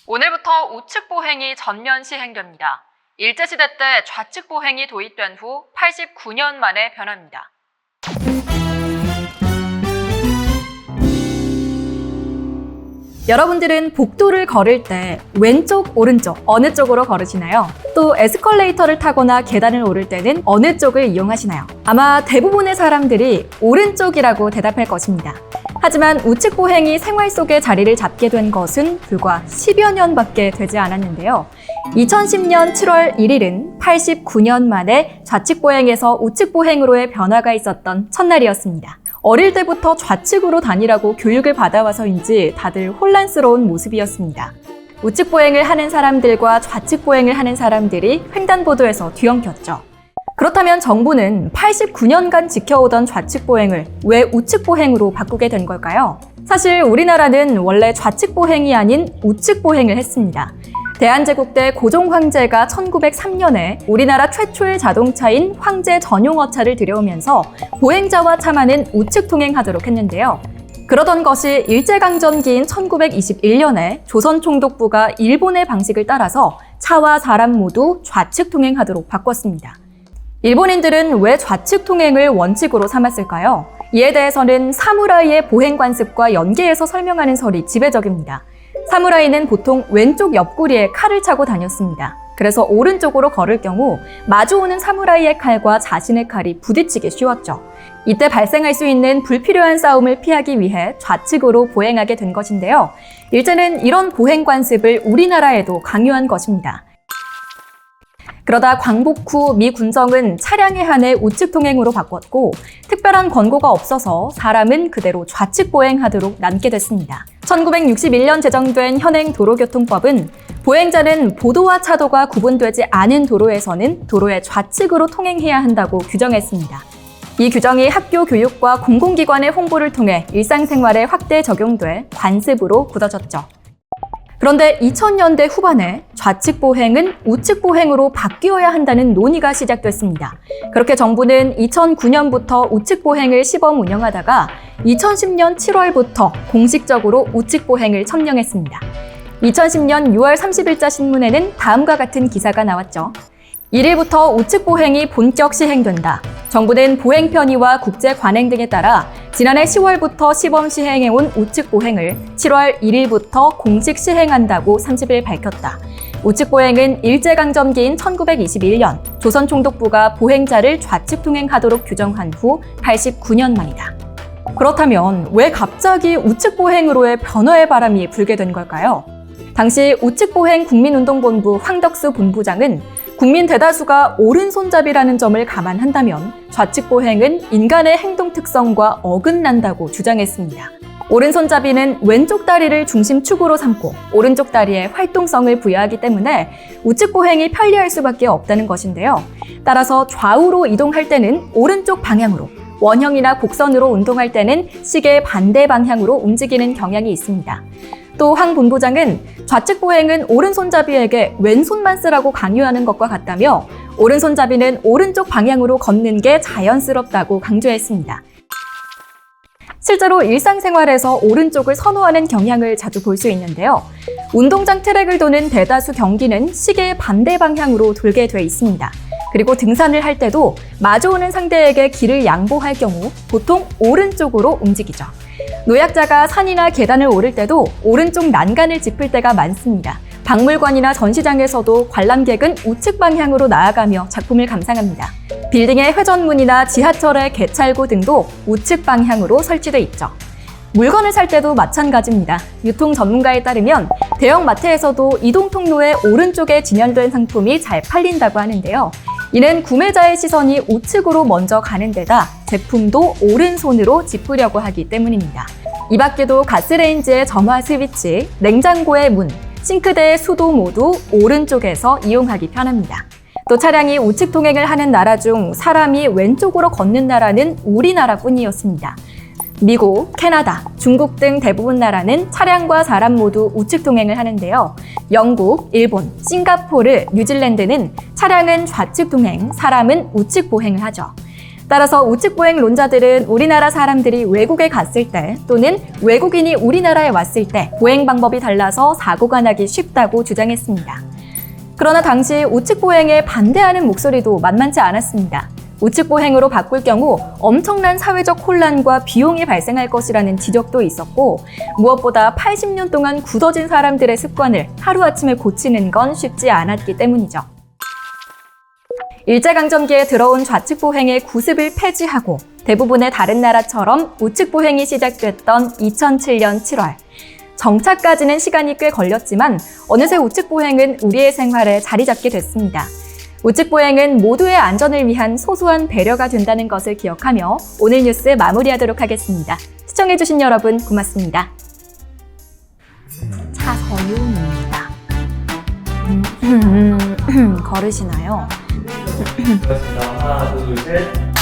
오늘부터 우측 보행이 전면 시행됩니다. 일제시대 때 좌측 보행이 도입된 후 89년 만에 변합니다. 여러분들은 복도를 걸을 때 왼쪽, 오른쪽 어느 쪽으로 걸으시나요? 또 에스컬레이터를 타거나 계단을 오를 때는 어느 쪽을 이용하시나요? 아마 대부분의 사람들이 오른쪽이라고 대답할 것입니다. 하지만 우측 보행이 생활 속에 자리를 잡게 된 것은 불과 10여 년밖에 되지 않았는데요. 2010년 7월 1일은 89년 만에 좌측 보행에서 우측 보행으로의 변화가 있었던 첫날이었습니다. 어릴 때부터 좌측으로 다니라고 교육을 받아와서인지 다들 혼란스러운 모습이었습니다. 우측 보행을 하는 사람들과 좌측 보행을 하는 사람들이 횡단보도에서 뒤엉켰죠. 그렇다면 정부는 89년간 지켜오던 좌측 보행을 왜 우측 보행으로 바꾸게 된 걸까요? 사실 우리나라는 원래 좌측 보행이 아닌 우측 보행을 했습니다. 대한제국 때 고종 황제가 1903년에 우리나라 최초의 자동차인 황제 전용어차를 들여오면서 보행자와 차만은 우측 통행하도록 했는데요. 그러던 것이 일제강점기인 1921년에 조선총독부가 일본의 방식을 따라서 차와 사람 모두 좌측 통행하도록 바꿨습니다. 일본인들은 왜 좌측 통행을 원칙으로 삼았을까요? 이에 대해서는 사무라이의 보행 관습과 연계해서 설명하는 설이 지배적입니다. 사무라이는 보통 왼쪽 옆구리에 칼을 차고 다녔습니다. 그래서 오른쪽으로 걸을 경우 마주오는 사무라이의 칼과 자신의 칼이 부딪히기 쉬웠죠. 이때 발생할 수 있는 불필요한 싸움을 피하기 위해 좌측으로 보행하게 된 것인데요. 일제는 이런 보행 관습을 우리나라에도 강요한 것입니다. 그러다 광복 후 미 군정은 차량에 한해 우측 통행으로 바꿨고 특별한 권고가 없어서 사람은 그대로 좌측 보행하도록 남게 됐습니다. 1961년 제정된 현행 도로교통법은 보행자는 보도와 차도가 구분되지 않은 도로에서는 도로의 좌측으로 통행해야 한다고 규정했습니다. 이 규정이 학교 교육과 공공기관의 홍보를 통해 일상생활에 확대 적용돼 관습으로 굳어졌죠. 그런데 2000년대 후반에 좌측 보행은 우측 보행으로 바뀌어야 한다는 논의가 시작됐습니다. 그렇게 정부는 2009년부터 우측 보행을 시범 운영하다가 2010년 7월부터 공식적으로 우측 보행을 청령했습니다. 2010년 6월 30일자 신문에는 다음과 같은 기사가 나왔죠. 1일부터 우측 보행이 본격 시행된다. 정부는 보행 편의와 국제 관행 등에 따라 지난해 10월부터 시범 시행해온 우측 보행을 7월 1일부터 공식 시행한다고 30일 밝혔다. 우측 보행은 일제강점기인 1921년 조선총독부가 보행자를 좌측 통행하도록 규정한 후 89년 만이다. 그렇다면 왜 갑자기 우측 보행으로의 변화의 바람이 불게 된 걸까요? 당시 우측 보행 국민운동본부 황덕수 본부장은 국민 대다수가 오른손잡이라는 점을 감안한다면 좌측 보행은 인간의 행동 특성과 어긋난다고 주장했습니다. 오른손잡이는 왼쪽 다리를 중심축으로 삼고 오른쪽 다리에 활동성을 부여하기 때문에 우측 보행이 편리할 수밖에 없다는 것인데요. 따라서 좌우로 이동할 때는 오른쪽 방향으로, 원형이나 곡선으로 운동할 때는 시계 반대 방향으로 움직이는 경향이 있습니다. 또 황 본부장은 좌측 보행은 오른손잡이에게 왼손만 쓰라고 강요하는 것과 같다며 오른손잡이는 오른쪽 방향으로 걷는 게 자연스럽다고 강조했습니다. 실제로 일상생활에서 오른쪽을 선호하는 경향을 자주 볼 수 있는데요. 운동장 트랙을 도는 대다수 경기는 시계의 반대 방향으로 돌게 돼 있습니다. 그리고 등산을 할 때도 마주오는 상대에게 길을 양보할 경우 보통 오른쪽으로 움직이죠. 노약자가 산이나 계단을 오를 때도 오른쪽 난간을 짚을 때가 많습니다. 박물관이나 전시장에서도 관람객은 우측 방향으로 나아가며 작품을 감상합니다. 빌딩의 회전문이나 지하철의 개찰구 등도 우측 방향으로 설치돼 있죠. 물건을 살 때도 마찬가지입니다. 유통 전문가에 따르면 대형 마트에서도 이동 통로의 오른쪽에 진열된 상품이 잘 팔린다고 하는데요. 이는 구매자의 시선이 우측으로 먼저 가는 데다 제품도 오른손으로 짚으려고 하기 때문입니다. 이 밖에도 가스레인지의 점화 스위치, 냉장고의 문, 싱크대의 수도 모두 오른쪽에서 이용하기 편합니다. 또 차량이 우측 통행을 하는 나라 중 사람이 왼쪽으로 걷는 나라는 우리나라뿐이었습니다. 미국, 캐나다, 중국 등 대부분 나라는 차량과 사람 모두 우측 통행을 하는데요. 영국, 일본, 싱가포르, 뉴질랜드는 차량은 좌측 통행, 사람은 우측 보행을 하죠. 따라서 우측보행론자들은 우리나라 사람들이 외국에 갔을 때 또는 외국인이 우리나라에 왔을 때 보행 방법이 달라서 사고가 나기 쉽다고 주장했습니다. 그러나 당시 우측보행에 반대하는 목소리도 만만치 않았습니다. 우측보행으로 바꿀 경우 엄청난 사회적 혼란과 비용이 발생할 것이라는 지적도 있었고, 무엇보다 80년 동안 굳어진 사람들의 습관을 하루아침에 고치는 건 쉽지 않았기 때문이죠. 일제강점기에 들어온 좌측보행의 구습을 폐지하고 대부분의 다른 나라처럼 우측보행이 시작됐던 2007년 7월. 정착까지는 시간이 꽤 걸렸지만 어느새 우측보행은 우리의 생활에 자리 잡게 됐습니다. 우측보행은 모두의 안전을 위한 소소한 배려가 된다는 것을 기억하며 오늘 뉴스 마무리하도록 하겠습니다. 시청해주신 여러분 고맙습니다. 차서윤입니다. 걸으시나요? 그렇습니다. 하나, 둘, 셋.